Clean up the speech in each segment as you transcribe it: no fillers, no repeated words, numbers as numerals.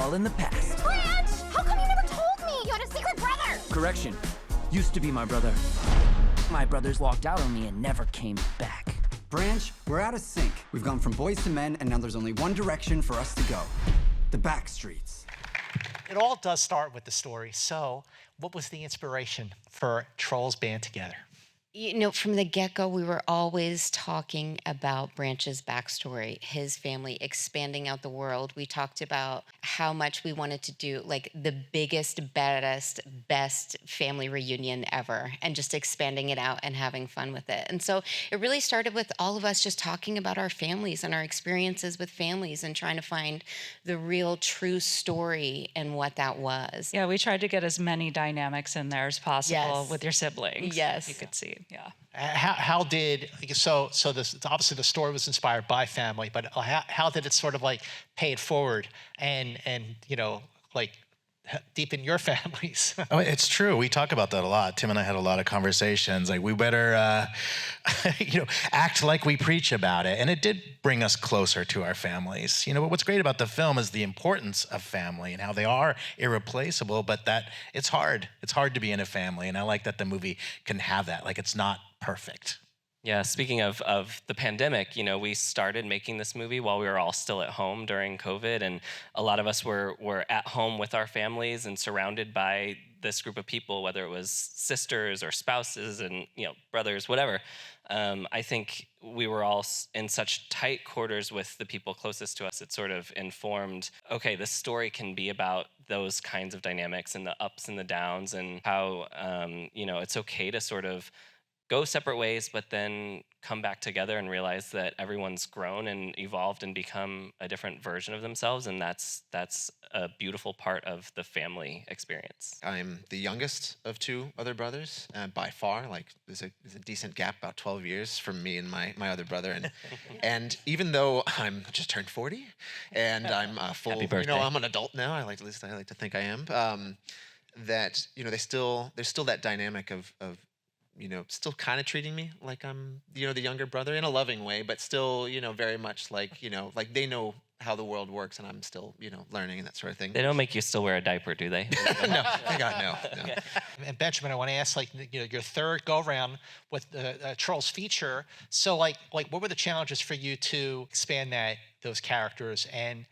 all in the past. Branch! How come you never told me you had a secret brother? Correction. Used to be my brother. My brothers walked out on me and never came back. Branch, we're out of sync. We've gone from boys to men, and now there's only one direction for us to go. The back streets. It all does start with the story. So, what was the inspiration for Trolls Band Together? You know, from the get-go, we were always talking about Branch's backstory, his family, expanding out the world. We talked about how much we wanted to do, like, the biggest, baddest, best family reunion ever, and just expanding it out and having fun with it. And so it really started with all of us just talking about our families and our experiences with families and trying to find the real, true story and what that was. Yeah, we tried to get as many dynamics in there as possible Yes. with your siblings. Yes. You could see. Yeah. How did so this obviously the story was inspired by family, but how did it sort of like pay it forward and you know, like deepen your families? Oh, it's true. We talk about that a lot. Tim and I had a lot of conversations. Like, we better, you know, act like we preach about it. And it did bring us closer to our families. You know, but what's great about the film is the importance of family and how they are irreplaceable, but that it's hard. It's hard to be in a family. And I like that the movie can have that. Like, it's not perfect. Yeah, speaking of the pandemic, you know, we started making this movie while we were all still at home during COVID, and a lot of us were at home with our families and surrounded by this group of people, whether it was sisters or spouses and, you know, brothers, whatever. I think we were all in such tight quarters with the people closest to us. It sort of informed, okay, this story can be about those kinds of dynamics and the ups and the downs, and how, you know, it's okay to sort of go separate ways, but then come back together and realize that everyone's grown and evolved and become a different version of themselves, and that's a beautiful part of the family experience. I'm the youngest of two other brothers, by far. Like, there's a decent gap, about 12 years from me and my other brother, and and even though I'm just turned 40 and I'm full, Happy birthday. you know, I'm an adult now. At least I like to think I am. That, you know, there's still that dynamic of you know, still kind of treating me like I'm, you know, the younger brother in a loving way, but still, you know, very much like, you know, like they know how the world works and I'm still, you know, learning and that sort of thing. They don't make you still wear a diaper, do they? No, thank God, no. Okay. And Benjamin, I want to ask, like, you know, your third go-around with the Trolls feature. So, like, what were the challenges for you to expand those characters and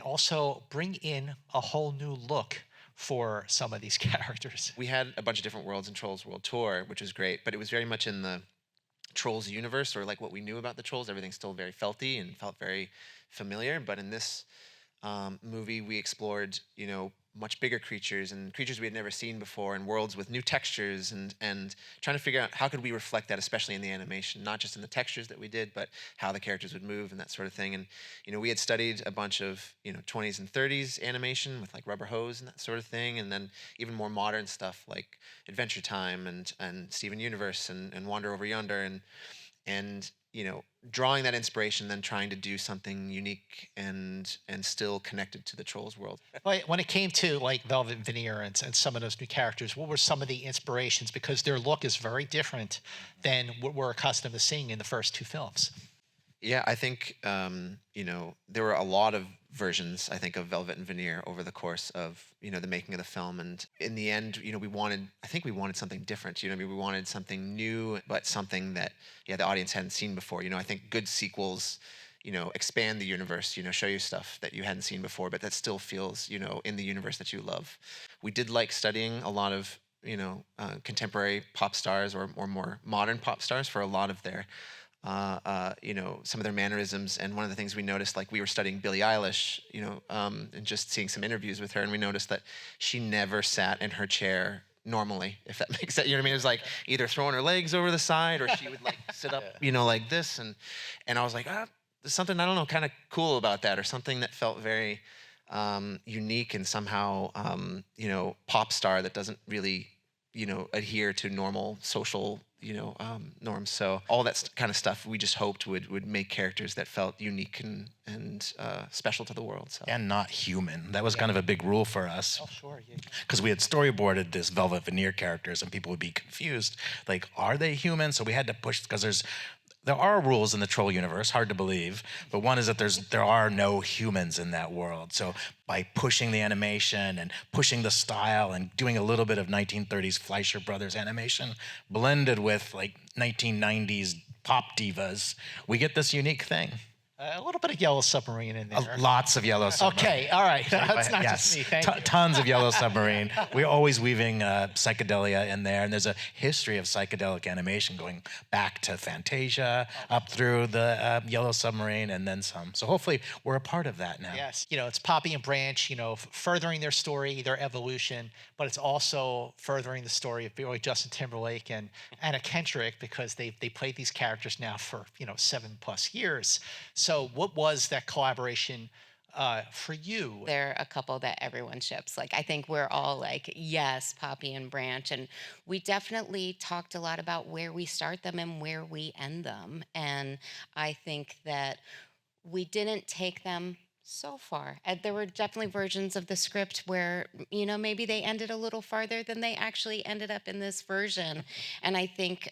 also bring in a whole new look for some of these characters? We had a bunch of different worlds in Trolls World Tour, which was great, but it was very much in the Trolls universe, or like what we knew about the Trolls. Everything's still very felty and felt very familiar, but in this movie we explored, you know, much bigger creatures and creatures we had never seen before, and worlds with new textures, and trying to figure out how could we reflect that, especially in the animation, not just in the textures that we did, but how the characters would move and that sort of thing. And, you know, we had studied a bunch of, you know, 20s and 30s animation with like rubber hose and that sort of thing, and then even more modern stuff like Adventure Time and Steven Universe and Wander Over Yonder, and you know, drawing that inspiration, then trying to do something unique and still connected to the Trolls world. When it came to like Velvet Veneer and some of those new characters, what were some of the inspirations? Because their look is very different than what we're accustomed to seeing in the first two films. Yeah, I think, you know, there were a lot of versions, I think, of Velvet and Veneer over the course of, you know, the making of the film. And in the end, you know, I think we wanted something different. You know what I mean? We wanted something new, but something that, yeah, the audience hadn't seen before. You know, I think good sequels, you know, expand the universe, you know, show you stuff that you hadn't seen before, but that still feels, you know, in the universe that you love. We did like studying a lot of, you know, contemporary pop stars or more modern pop stars for a lot of their you know, some of their mannerisms. And one of the things we noticed, like we were studying Billie Eilish, you know, and just seeing some interviews with her, and we noticed that she never sat in her chair normally, if that makes sense. You know what I mean? It was like either throwing her legs over the side, or she would like sit up, you know, like this. And I was like, there's something, I don't know, kind of cool about that, or something that felt very unique and somehow, you know, pop star that doesn't really, you know, adhere to normal social, you know, norms. So all that kind of stuff we just hoped would make characters that felt unique and special to the world. So. And not human. That was kind of a big rule for us. Oh, sure. Because we had storyboarded this Velvet Veneer characters, and people would be confused. Like, are they human? So we had to push, because there are rules in the troll universe, hard to believe, but one is that there are no humans in that world. So by pushing the animation and pushing the style and doing a little bit of 1930s Fleischer Brothers animation blended with like 1990s pop divas, we get this unique thing. A little bit of Yellow Submarine in there. Lots of Yellow Submarine. Okay, all right. That's not just me. Thank you. Tons of Yellow Submarine. We're always weaving psychedelia in there, and there's a history of psychedelic animation going back to Fantasia, up through the Yellow Submarine, and then some. So hopefully we're a part of that now. Yes, it's Poppy and Branch, furthering their story, their evolution, but it's also furthering the story of Billy Justin Timberlake and Anna Kendrick, because they played these characters now for 7+ years. So what was that collaboration for you? They're a couple that everyone ships. Like, I think we're all like, yes, Poppy and Branch. And we definitely talked a lot about where we start them and where we end them. And I think that we didn't take them so far. There were definitely versions of the script where, maybe they ended a little farther than they actually ended up in this version. And I think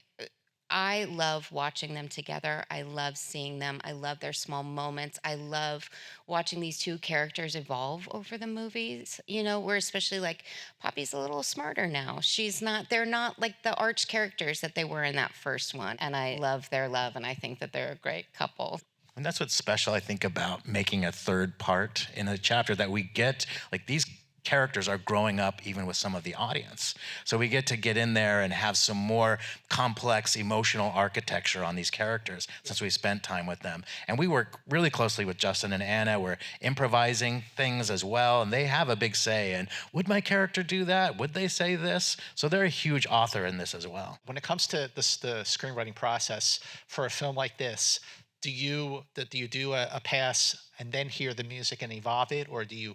I love watching them together. I love seeing them. I love their small moments. I love watching these two characters evolve over the movies. Where especially like Poppy's a little smarter now. They're not like the arch characters that they were in that first one. And I love their love, and I think that they're a great couple. And that's what's special, I think, about making a third part in a chapter, that we get, like, these characters are growing up even with some of the audience. So we get to get in there and have some more complex emotional architecture on these characters since we spent time with them. And we work really closely with Justin and Anna. We're improvising things as well, and they have a big say in, would my character do that? Would they say this? So they're a huge author in this as well. When it comes to the screenwriting process for a film like this, do you do a pass and then hear the music and evolve it, or do you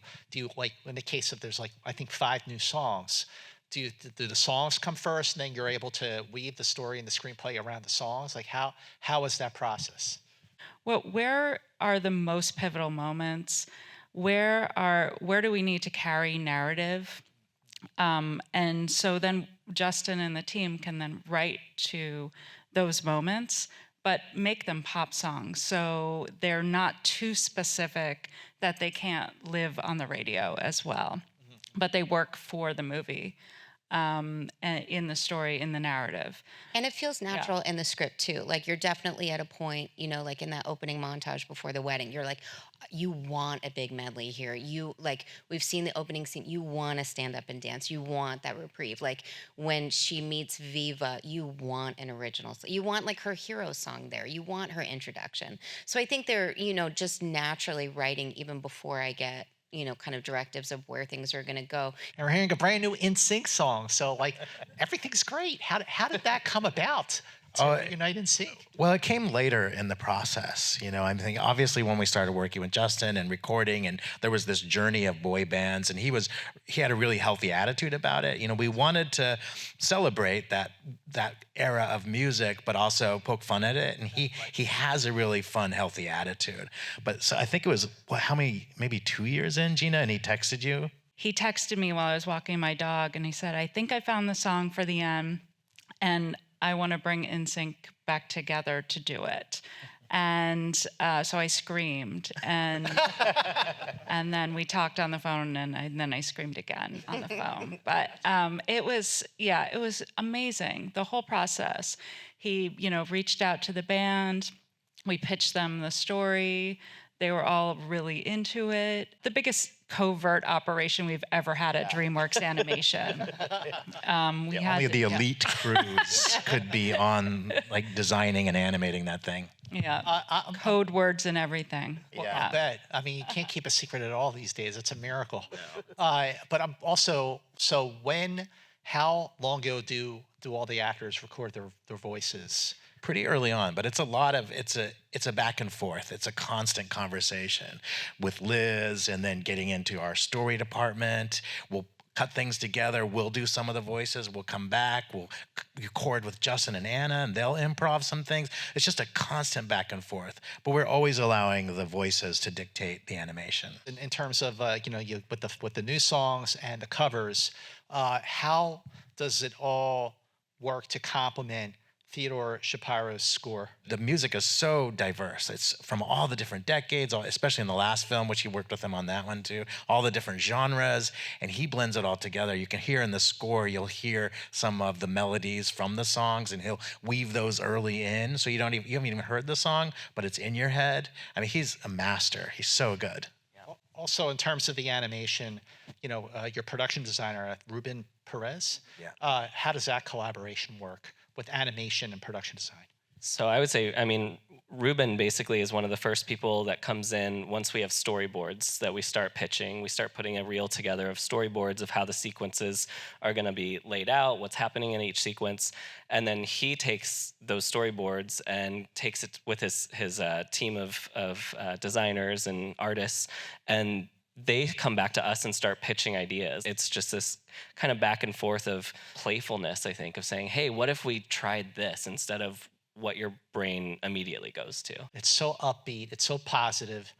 like in the case of there's like I think 5 new songs? Do the songs come first and then you're able to weave the story and the screenplay around the songs? Like how is that process? Well, where are the most pivotal moments? Where do we need to carry narrative? And so then Justin and the team can then write to those moments, but make them pop songs so they're not too specific that they can't live on the radio as well. But they work for the movie, and in the story, in the narrative. And it feels natural in the script too. Like, you're definitely at a point, like in that opening montage before the wedding, you're like, you want a big medley here. We've seen the opening scene. You want to stand up and dance. You want that reprieve. Like, when she meets Viva, you want an original. You want like her hero song there. You want her introduction. So I think they're, just naturally writing even before I get kind of directives of where things are going to go. And we're hearing a brand new NSYNC song, so like everything's great. How did that come about to unite NSYNC? Well, it came later in the process. I'm thinking, obviously, when we started working with Justin and recording, and there was this journey of boy bands, and he had a really healthy attitude about it. We wanted to celebrate that era of music, but also poke fun at it. And he has a really fun, healthy attitude. But so I think it was maybe 2 years in, Gina, and he texted you. He texted me while I was walking my dog, and he said, I think I found the song for the end, and I want to bring NSYNC back together to do it. And so I screamed, and and then we talked on the phone, and then I screamed again on the phone. But it was amazing, the whole process. He, reached out to the band. We pitched them the story. They were all really into it. The biggest covert operation we've ever had at DreamWorks Animation. Only the elite crews could be on, like, designing and animating that thing. Yeah, code words and everything. Well, I bet. I mean, you can't keep a secret at all these days. It's a miracle. But I'm also, how long ago do all the actors record their voices? Pretty early on, but it's a back and forth. It's a constant conversation with Liz, and then getting into our story department. We'll cut things together. We'll do some of the voices. We'll come back. We'll record with Justin and Anna, and they'll improv some things. It's just a constant back and forth. But we're always allowing the voices to dictate the animation. In terms of with the new songs and the covers, how does it all work to complement Theodore Shapiro's score? The music is so diverse. It's from all the different decades, especially in the last film, which he worked with him on that one too, all the different genres, and he blends it all together. You can hear in the score, you'll hear some of the melodies from the songs, and he'll weave those early in, so you haven't even heard the song, but it's in your head. I mean, he's a master. He's so good. Also, in terms of the animation, your production designer, Ruben Perez, how does that collaboration work with animation and production design? So I would say, I mean, Ruben basically is one of the first people that comes in once we have storyboards that we start pitching. We start putting a reel together of storyboards of how the sequences are going to be laid out, what's happening in each sequence, and then he takes those storyboards and takes it with his team of designers and artists, and they come back to us and start pitching ideas. It's just this kind of back and forth of playfulness, I think, of saying, hey, what if we tried this instead of what your brain immediately goes to? It's so upbeat. It's so positive.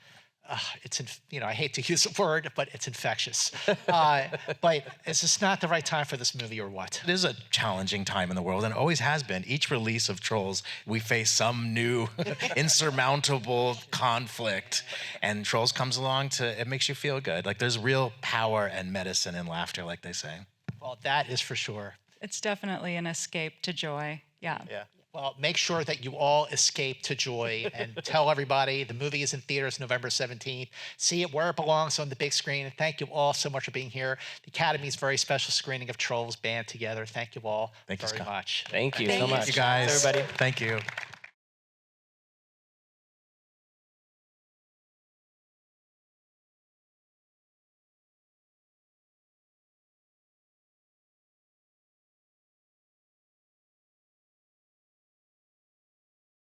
I hate to use the word, but it's infectious. But is this not the right time for this movie or what? It is a challenging time in the world, and it always has been. Each release of Trolls, we face some new insurmountable conflict, and Trolls comes along it makes you feel good. Like there's real power and medicine in laughter, like they say. Well, that is for sure. It's definitely an escape to joy. Yeah. Well, make sure that you all escape to joy and tell everybody the movie is in theaters November 17th. See it where it belongs on the big screen. And thank you all so much for being here. The Academy's very special screening of Trolls band together. Thank you all very much. Thank you so much. Thank you guys. Everybody. Thank you.